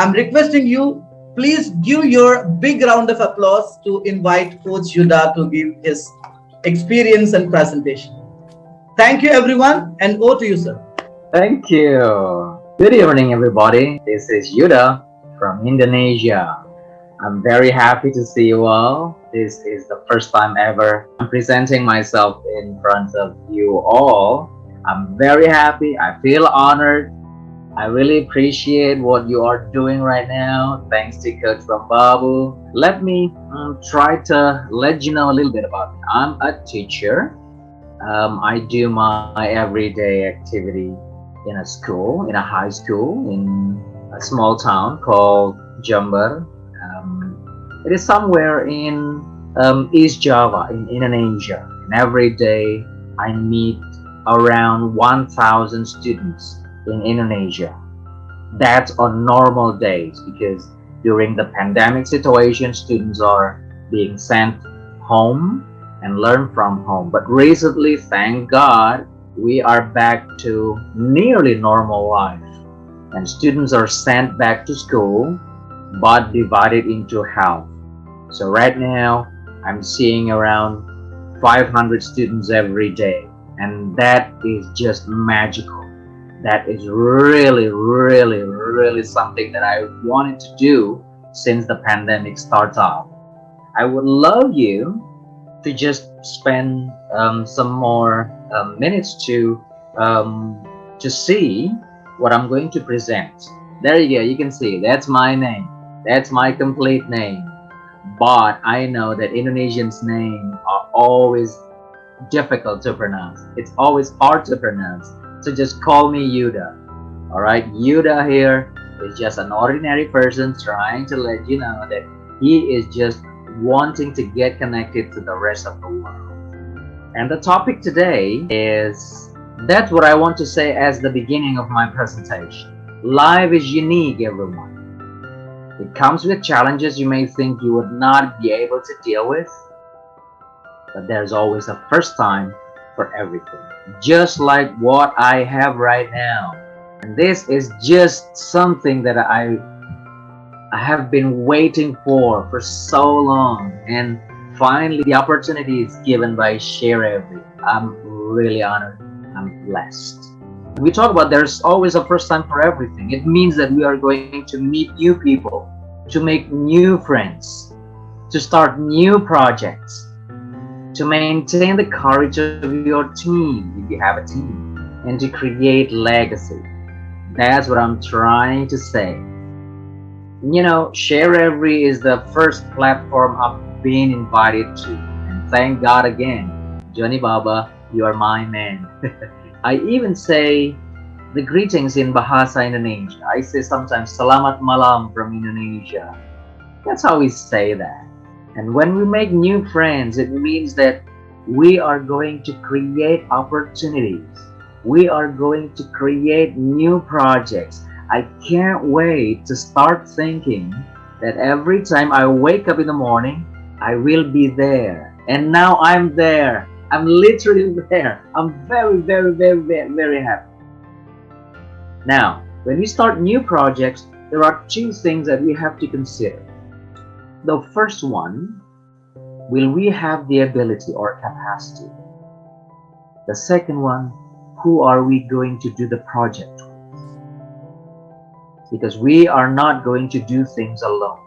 I'm requesting you, please give your big round of applause to invite Coach Yuda to give his experience and presentation. Thank you, everyone, and over to you, sir. Thank you. Good evening, everybody. This is Yuda from Indonesia. I'm very happy to see you all. This is the first time ever I'm presenting myself in front of you all. I'm very happy. I feel honored. I really appreciate what you are doing right now. Thanks to Coach Rambabu. Let me try to let you know a little bit about me. I'm a teacher. I do my everyday activity in a school, in a high school, in a small town called Jember. It is somewhere in East Java, in Indonesia. And every day I meet around 1,000 students in Indonesia. That's on normal days, because during the pandemic situation, students are being sent home and learn from home. But recently, thank God, we are back to nearly normal life, and students are sent back to school but divided into half. So right now I'm seeing around 500 students every day, and that is just magical. That is really something that I wanted to do since the pandemic started off. I would love you to just spend some more minutes to see what I'm going to present. There you go. You can see that's my name. That's my complete name. But I know that Indonesians' names are always difficult to pronounce. It's always hard to pronounce. So just call me Yuda. Alright, Yuda here is just an ordinary person trying to let you know that he is just wanting to get connected to the rest of the world. And the topic today is, that's what I want to say as the beginning of my presentation. Life is unique, everyone. It comes with challenges you may think you would not be able to deal with, but there's always a first time for everything. Just like what I have right now. And this is just something that I have been waiting for so long, and finally the opportunity is given by sharEvery. I'm really honored. I'm blessed. We talk about there's always a first time for everything. It means that we are going to meet new people, to make new friends, to start new projects, to maintain the courage of your team if you have a team, and to create legacy. That's what I'm trying to say. You know, sharEvery is the first platform I've been invited to, and thank God again, Johnny Baba, you are my man. I even say the greetings in Bahasa Indonesia. I say sometimes Selamat Malam from Indonesia. That's how we say that. And when we make new friends, it means that we are going to create opportunities. We are going to create new projects. I can't wait to start thinking that every time I wake up in the morning, I will be there. And now I'm there. I'm literally there. I'm very happy. Now, when we start new projects, there are two things that we have to consider. The first one, will we have the ability or capacity? The second one, who are we going to do the project with? Because we are not going to do things alone.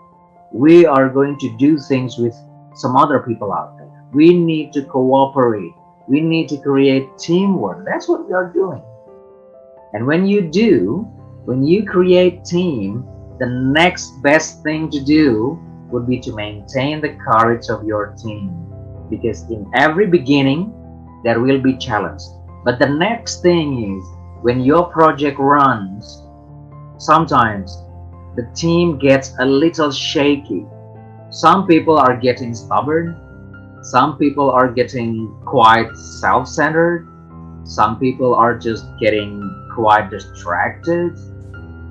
We are going to do things with some other people out there. We need to cooperate. We need to create teamwork. That's what we are doing. And when you create team, the next best thing to do would be to maintain the courage of your team. Because in every beginning, there will be challenge. But the next thing is, when your project runs, sometimes the team gets a little shaky. Some people are getting stubborn. Some people are getting quite self-centered. Some people are just getting quite distracted.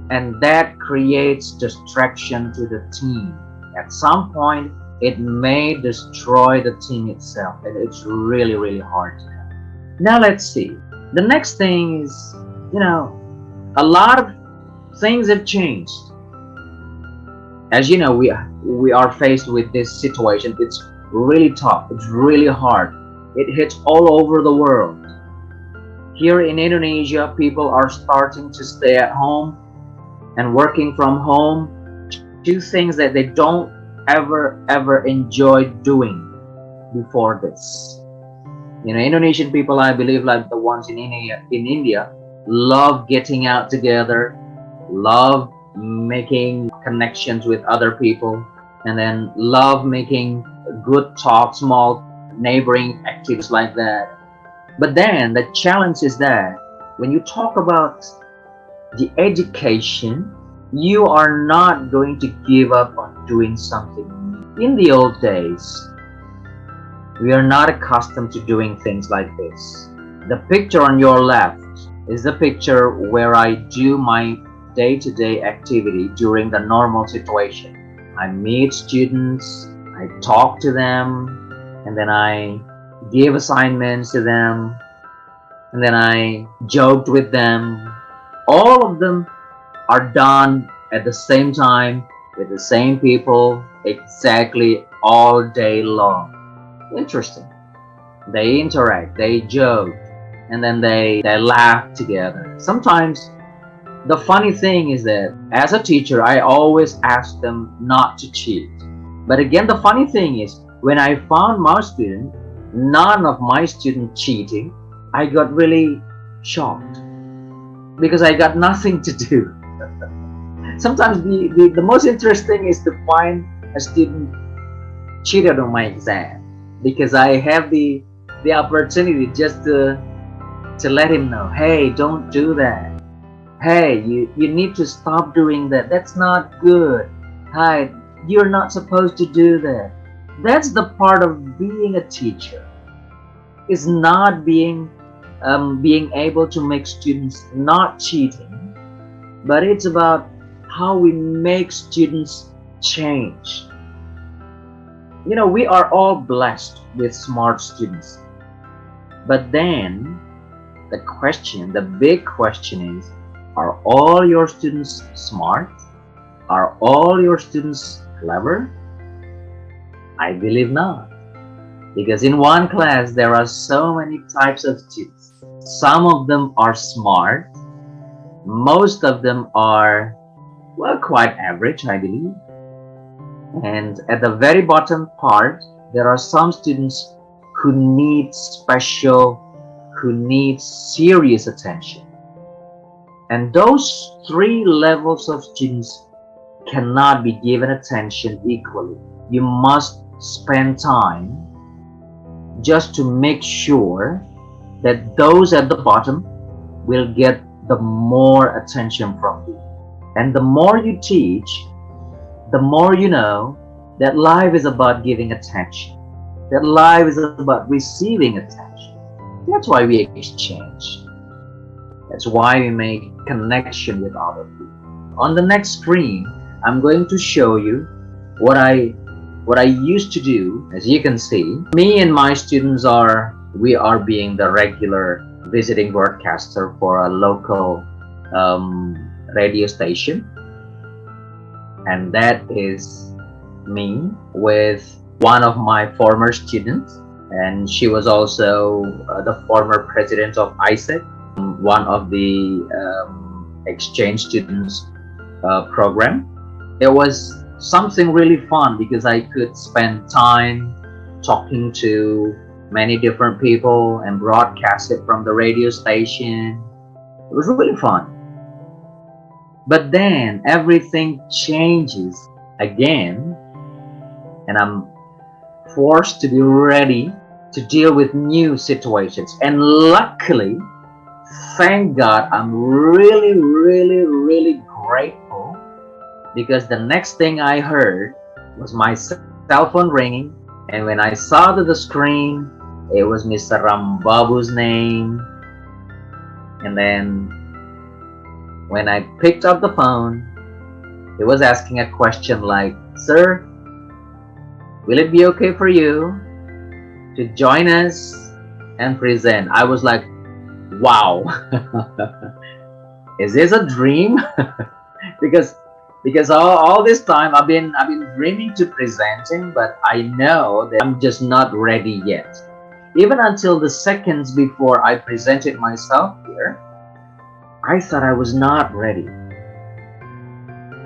And that creates distraction to the team. At some point, it may destroy the team itself, and it's really hard. Now let's see. The next thing is, a lot of things have changed. As you know, we are faced with this situation. It's really tough. It's really hard. It hits all over the world. Here in Indonesia, people are starting to stay at home and working from home. Two things that they don't ever enjoy doing before this. You know, Indonesian people, I believe, like the ones in India, love getting out together, love making connections with other people, and then love making good talk, small neighboring activities like that. But then the challenge is that when you talk about the education, you are not going to give up on doing something. In the old days, we are not accustomed to doing things like this. The picture on your left is the picture where I do my day-to-day activity during the normal situation. I meet students, I talk to them, and then I give assignments to them, and then I joked with them. All of them are done at the same time with the same people exactly all day long. Interesting. They interact, they joke, and then they laugh together. Sometimes the funny thing is that as a teacher, I always ask them not to cheat. But again, the funny thing is when I found my student, none of my students cheating, I got really shocked because I got nothing to do. Sometimes the most interesting is to find a student cheated on my exam because I have the opportunity just to let him know, hey, don't do that. Hey, you need to stop doing that. That's not good. Hi, you're not supposed to do that. That's the part of being a teacher. Is not being able to make students not cheating, but it's about how we make students change. You know, we are all blessed with smart students. But then the big question is, are all your students smart? Are all your students clever? I believe not. Because in one class, there are so many types of students. Some of them are smart. Most of them are, well, quite average, I believe. And at the very bottom part, there are some students who need serious attention. And those three levels of students cannot be given attention equally. You must spend time just to make sure that those at the bottom will get the more attention from you. And the more you teach, the more you know that life is about giving attention, that life is about receiving attention. That's why we exchange. That's why we make connection with other people. On the next screen, I'm going to show you what I used to do. As you can see, me and my students we are being the regular visiting broadcaster for a local radio station, and that is me with one of my former students, and she was also the former president of ISEC, one of the exchange students program. It was something really fun because I could spend time talking to many different people and broadcast it from the radio station. It was really fun. But then everything changes again, and I'm forced to be ready to deal with new situations. And luckily, thank God, I'm really grateful, because the next thing I heard was my cell phone ringing, and when I saw the screen, it was Mr. Rambabu's name. And then when I picked up the phone, he was asking a question like, "Sir, will it be okay for you to join us and present?" I was like, wow, is this a dream? Because because all this time I've been dreaming to presenting, but I know that I'm just not ready yet. Even until the seconds before I presented myself here, I thought I was not ready.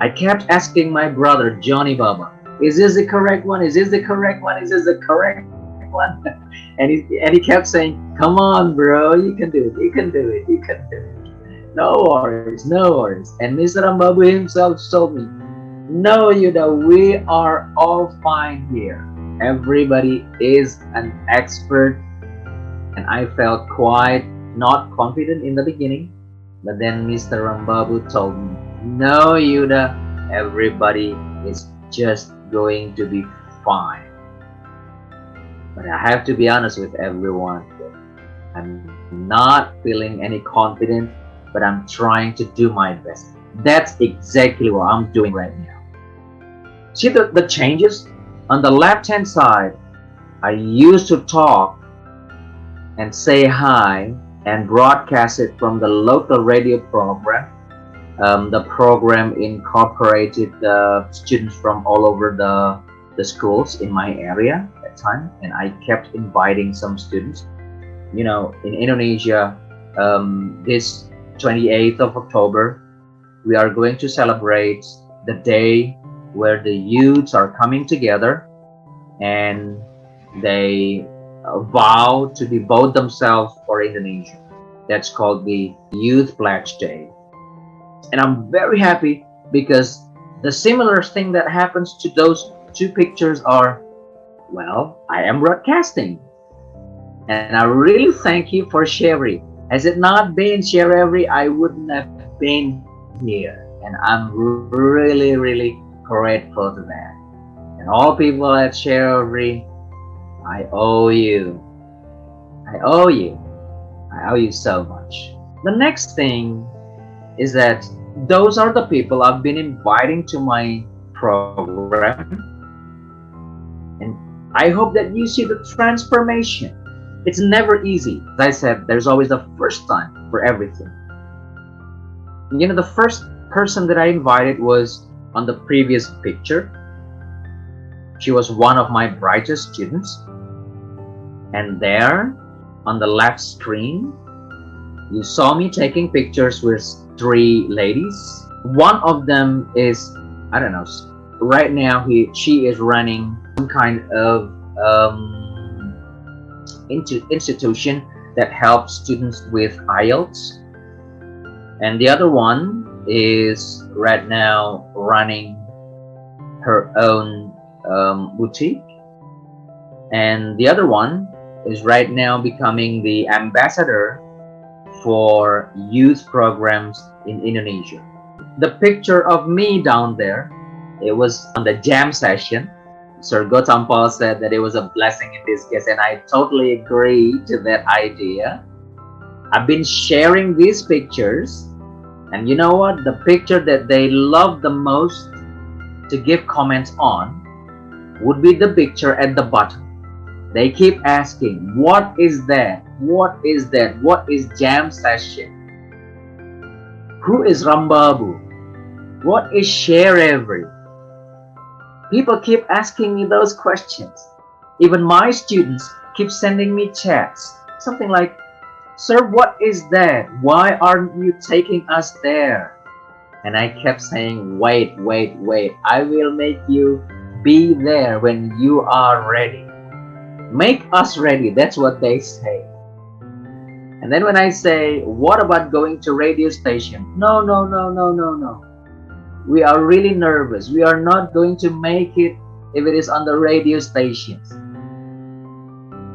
I kept asking my brother Johnny Baba, is this the correct one? Is this the correct one? Is this the correct one? And he kept saying, come on bro, you can do it, you can do it, you can do it. No worries, no worries. And Mr. Rambabu himself told me, no Yudha, we are all fine here. Everybody is an expert. And I felt quite not confident in the beginning. But then Mr. Rambabu told me, no Yudha, everybody is just going to be fine. But I have to be honest with everyone. I'm not feeling any confident, but I'm trying to do my best. That's exactly what I'm doing right now. See the changes? On the left-hand side, I used to talk and say hi and broadcast it from the local radio program. The program incorporated students from all over the schools in my area at that time, and I kept inviting some students. You know, in Indonesia, this 28th of October, we are going to celebrate the day where the youths are coming together and they vow to devote themselves for Indonesia. That's called the Youth Pledge Day. And I'm very happy because the similar thing that happens to those two pictures are, well, I am broadcasting. And I really thank you for sharEvery. Has it not been sharEvery, I wouldn't have been here. And I'm really, really grateful to that. And all people at sharEvery, I owe you. I owe you. I owe you so much. The next thing is that those are the people I've been inviting to my program. And I hope that you see the transformation. It's never easy. As I said, there's always the first time for everything. You know, the first person that I invited was on the previous picture. She was one of my brightest students. And there, on the left screen, you saw me taking pictures with 3 ladies. One of them is, I don't know, right now she is running some kind of institution that helps students with IELTS. And the other one is right now running her own boutique. And the other one is right now becoming the ambassador for youth programs in Indonesia. The picture of me down there, it was on the jam session. Sir Gautam Paul said that it was a blessing in disguise, and I totally agree to that idea. I've been sharing these pictures, and you know what? The picture that they love the most to give comments on would be the picture at the bottom. They keep asking, what is that? What is that? What is jam session? Who is Rambabu? What is sharEvery? People keep asking me those questions. Even my students keep sending me chats. Something like, sir, what is that? Why aren't you taking us there? And I kept saying, wait. I will make you be there when you are ready. Make us ready. That's what they say. And then when I say, what about going to radio station? No. We are really nervous. We are not going to make it if it is on the radio stations.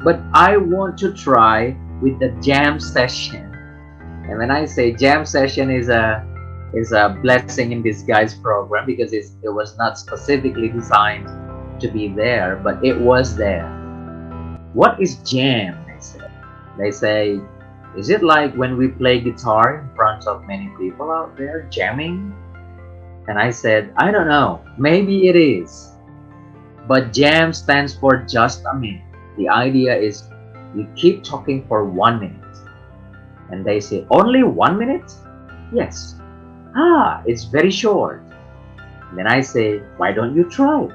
But I want to try with the jam session. And when I say jam session is a blessing in disguise program, because it was not specifically designed to be there, but it was there. What is jam? They say, is it like when we play guitar in front of many people out there, jamming? And I said, I don't know, maybe it is. But jam stands for just a minute. The idea is you keep talking for 1 minute. And they say, only 1 minute? Yes. It's very short. Then I say, why don't you try?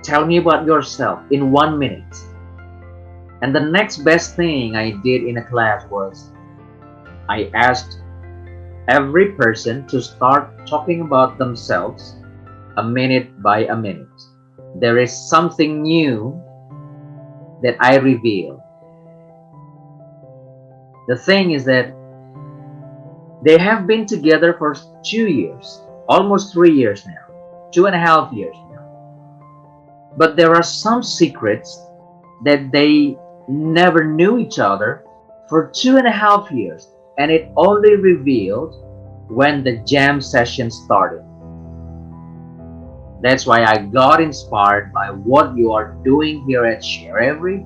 Tell me about yourself in 1 minute. And the next best thing I did in a class was I asked every person to start talking about themselves a minute by a minute. There is something new that I reveal. The thing is that they have been together for 2 years, almost 3 years now, 2.5 years now. But there are some secrets that they never knew each other for 2.5 years, and it only revealed when the jam session started. That's why I got inspired by what you are doing here at sharEvery.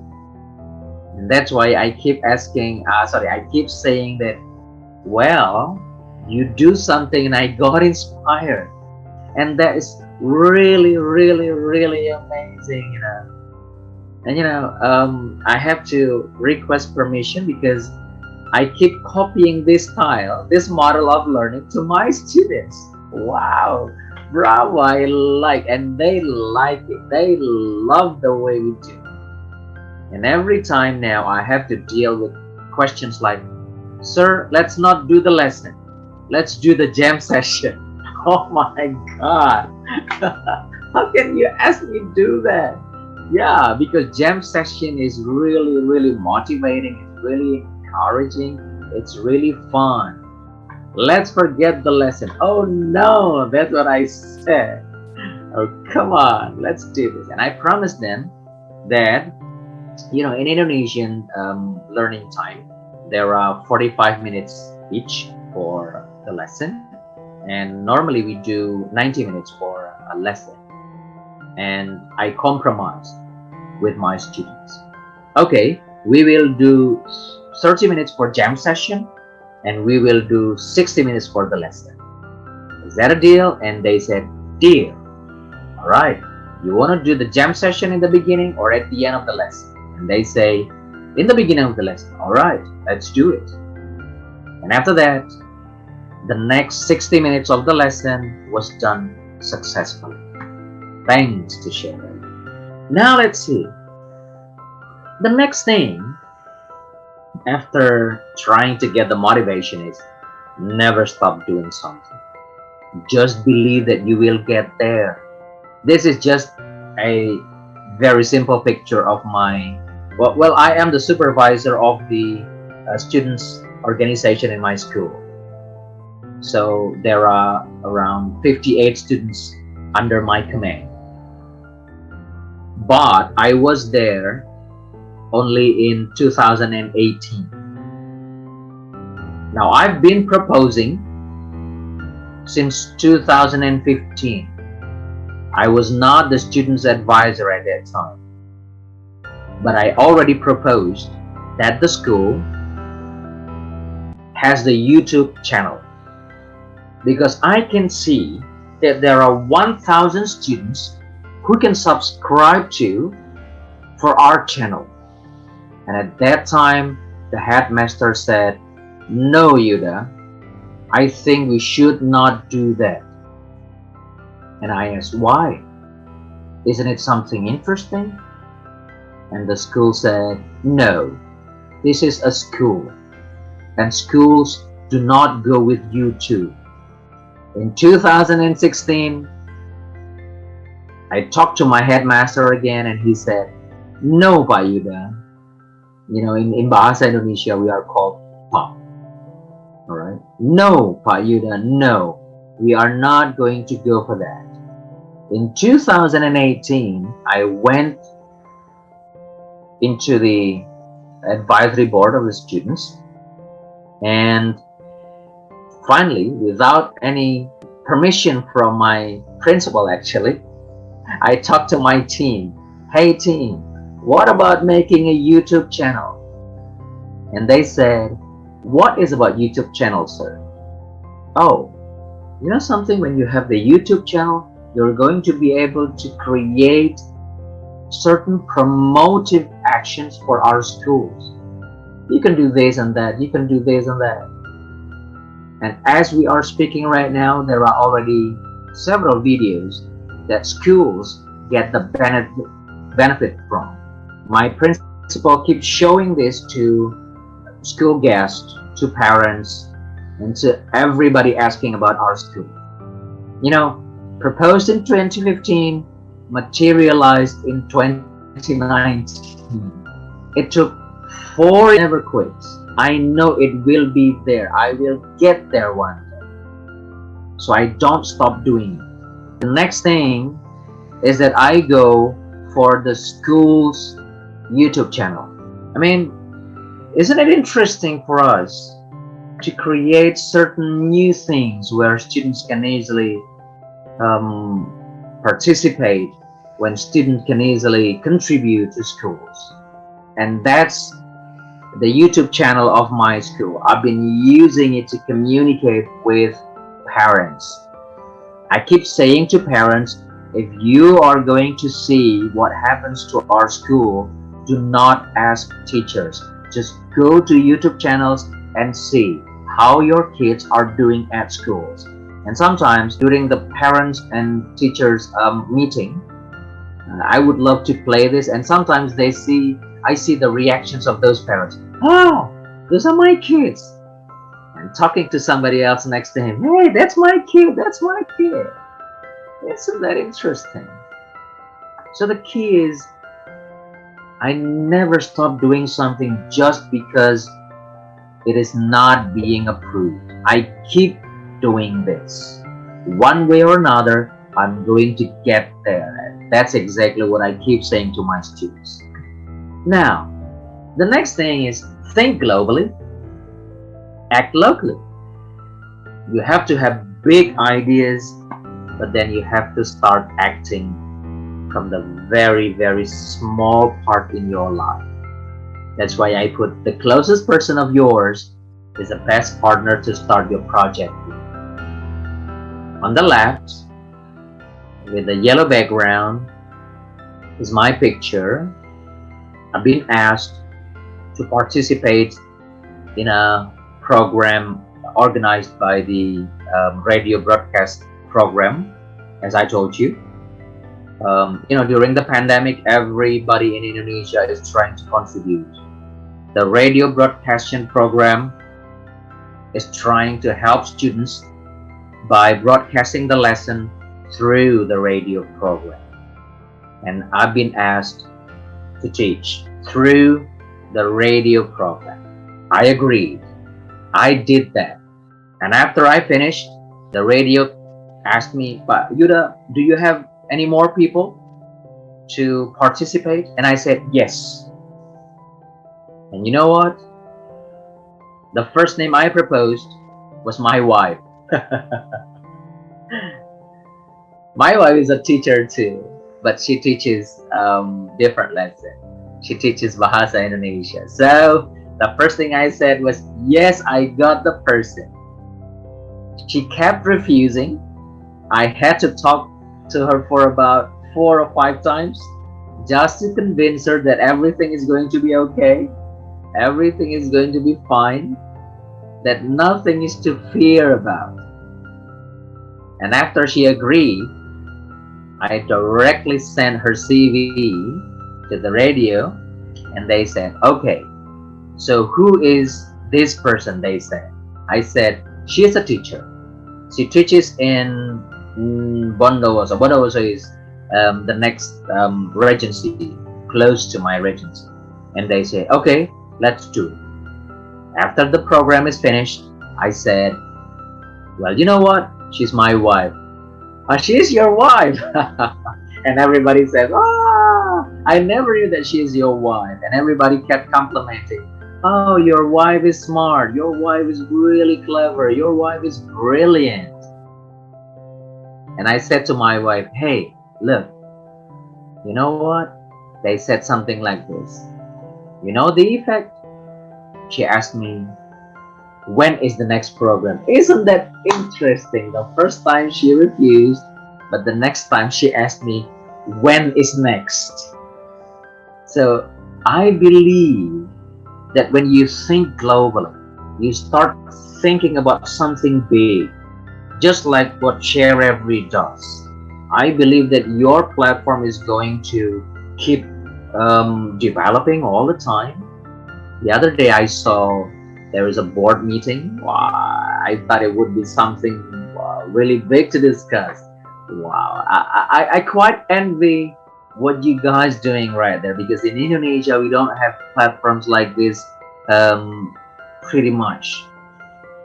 And that's why I keep asking, I keep saying that, well, you do something and I got inspired. And that is really, really, really amazing, And I have to request permission because I keep copying this style, this model of learning to my students. Wow, bravo, and they like it. They love the way we do. And every time now I have to deal with questions like, sir, let's not do the lesson. Let's do the jam session. Oh my God. How can you ask me to do that? Yeah, because jam session is really, really motivating. It's really encouraging. It's really fun. Let's forget the lesson. Oh no, that's what I said. Oh, come on, let's do this. And I promised them that, in Indonesian learning time, there are 45 minutes each for the lesson. And normally we do 90 minutes for a lesson. And I compromised with my students. Okay, we will do 30 minutes for jam session and we will do 60 minutes for the lesson. Is that a deal? And they said, deal. All right, you want to do the jam session in the beginning or at the end of the lesson? And they say, in the beginning of the lesson. All right, let's do it. And after that, the next 60 minutes of the lesson was done successfully. Thanks to sharEvery. Now let's see. The next thing after trying to get the motivation is never stop doing something. Just believe that you will get there. This is just a very simple picture of my, well, I am the supervisor of the students organization in my school. So there are around 58 students under my command. But I was there only in 2018. Now I've been proposing since 2015. I was not the student's advisor at that time. But I already proposed that the school has the YouTube channel. Because I can see that there are 1,000 students who can subscribe to for our channel. And at that time, the headmaster said, no, Yudha, I think we should not do that. And I asked, why? Isn't it something interesting? And the school said, no, this is a school. And schools do not go with YouTube. In 2016, I talked to my headmaster again and he said, no, Pak Yudha. In Bahasa Indonesia, we are called Pak. All right? No, Pak Yudha, no. We are not going to go for that. In 2018, I went into the advisory board of the students, and finally, without any permission from my principal actually, I talked to my team. Hey team, what about making a YouTube channel? And they said, what is about YouTube channel, sir? Oh, you know something, when you have the YouTube channel, you're going to be able to create certain promotive actions for our schools. You can do this and that, you can do this and that. And as we are speaking right now, there are already several videos that schools get the benefit from. My principal keeps showing this to school guests, to parents, and to everybody asking about our school. You know, proposed in 2015, materialized in 2019. It took 4 years, never quits. I know it will be there. I will get there one day. So I don't stop doing it. The next thing is that I go for the school's YouTube channel. I mean, isn't it interesting for us to create certain new things where students can easily participate, when students can easily contribute to schools? And that's the YouTube channel of my school. I've been using it to communicate with parents. I keep saying to parents, if you are going to see what happens to our school, do not ask teachers. Just go to YouTube channels and see how your kids are doing at schools. And sometimes during the parents and teachers meeting, I would love to play this, and sometimes I see the reactions of those parents. Oh, those are my kids. And talking to somebody else next to him, hey, that's my kid, that's my kid. Isn't that interesting? So the key is, I never stop doing something just because it is not being approved. I keep doing this. One way or another, I'm going to get there. That's exactly what I keep saying to my students. Now, the next thing is think globally, act locally. You have to have big ideas, but then you have to start acting from the very, very small part in your life. That's why I put the closest person of yours is the best partner to start your project with. On the left, with the yellow background, is my picture. I've been asked to participate in a program organized by the radio broadcast program, as I told you. During the pandemic, everybody in Indonesia is trying to contribute. The radio broadcasting program is trying to help students by broadcasting the lesson through the radio program. And I've been asked to teach through the radio program. I agreed. I did that. And after I finished, the radio asked me, but Yudha, do you have any more people to participate? And I said, yes. And you know what? The first name I proposed was my wife. My wife is a teacher too, but she teaches different lessons. She teaches Bahasa Indonesia. So the first thing I said was, yes, I got the person. She kept refusing. I had to talk to her for about 4 or 5 times just to convince her that everything is going to be okay. Everything is going to be fine. That nothing is to fear about. And after she agreed, I directly sent her CV to the radio, and they said, okay, so who is this person? They said. I said, she is a teacher. She teaches in Bondowoso. Bondowoso is the next regency, close to my regency. And they say, okay, let's do it. After the program is finished, I said, well, you know what? She's my wife. She's your wife. And everybody said, I never knew that she is your wife. And everybody kept complimenting. Oh, your wife is smart. Your wife is really clever. Your wife is brilliant. And I said to my wife, hey, look, you know what? They said something like this. You know the effect? She asked me, when is the next program? Isn't that interesting? The first time she refused, but the next time she asked me, when is next? So I believe that when you think globally, you start thinking about something big. just like what sharEvery does. I believe that your platform is going to keep developing all the time. The other day I saw there is a board meeting. Wow, I thought it would be something really big to discuss. Wow, I quite envy what you guys doing right there, because in Indonesia we don't have platforms like this pretty much.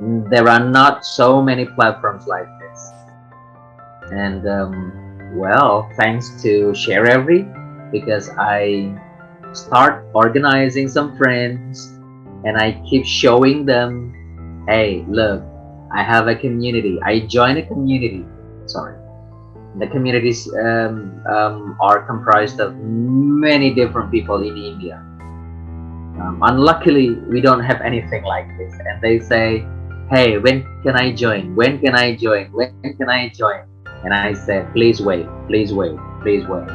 There are not so many platforms like this. And well, thanks to sharEvery, because I start organizing some friends and I keep showing them, hey, look, I have a community. I join a community. Sorry. The communities are comprised of many different people in India. Unluckily, we don't have anything like this. And they say, hey, when can I join? When can I join? When can I join? And I said, please wait, please wait, please wait.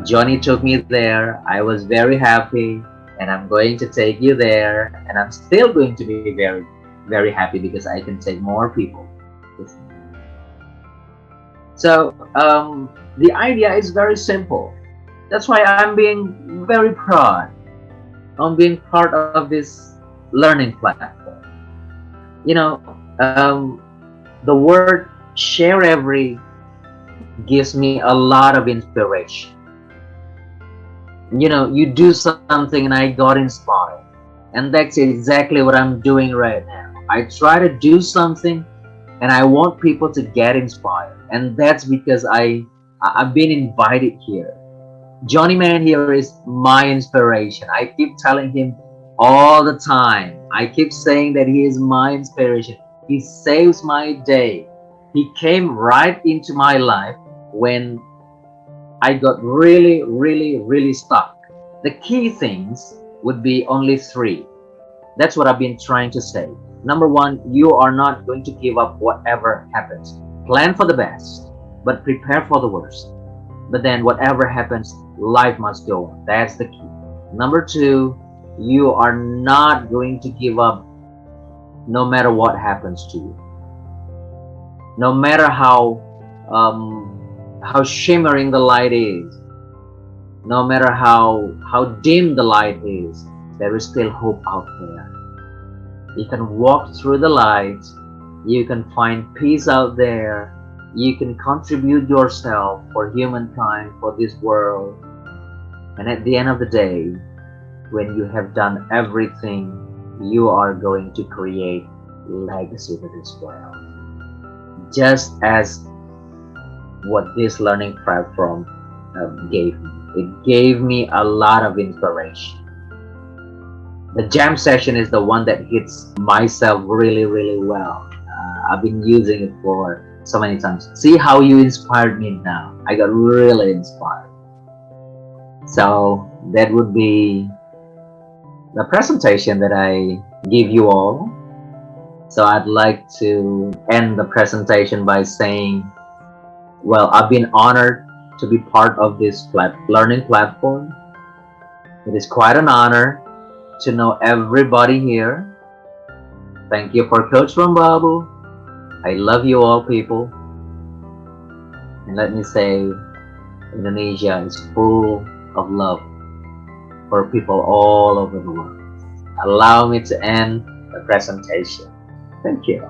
Johnny took me there. I was very happy, and I'm going to take you there. And I'm still going to be very, very happy because I can take more people. So the idea is very simple. That's why I'm being very proud on being part of this learning platform. You know, the word sharEvery gives me a lot of inspiration. You know, you do something and I got inspired, and that's exactly what I'm doing right now. I try to do something and I want people to get inspired, and that's because I've been invited here. Johnny Man here is my inspiration. I keep telling him all the time. I keep saying that he is my inspiration. He saves my day. He came right into my life when I got really, really, really stuck. The key things would be only three. That's what I've been trying to say. Number one, you are not going to give up whatever happens. Plan for the best, but prepare for the worst. But then whatever happens, life must go on. That's the key. Number two, you are not going to give up no matter what happens to you. No matter how shimmering the light is, no matter how dim the light is, there is still hope out there. You can walk through the light, you can find peace out there, you can contribute yourself for humankind, for this world. And at the end of the day, when you have done everything, you are going to create legacy to this world. Just as what this learning platform gave me. It gave me a lot of inspiration. The jam session is the one that hits myself really, really well. I've been using it for so many times. See how you inspired me now. I got really inspired. So that would be the presentation that I give you all. So I'd like to end the presentation by saying, well, I've been honored to be part of this learning platform. It is quite an honor to know everybody here. Thank you for Coach Rambabu. I love you all, people. And let me say, Indonesia is full of love for people all over the world. Allow me to end the presentation. Thank you.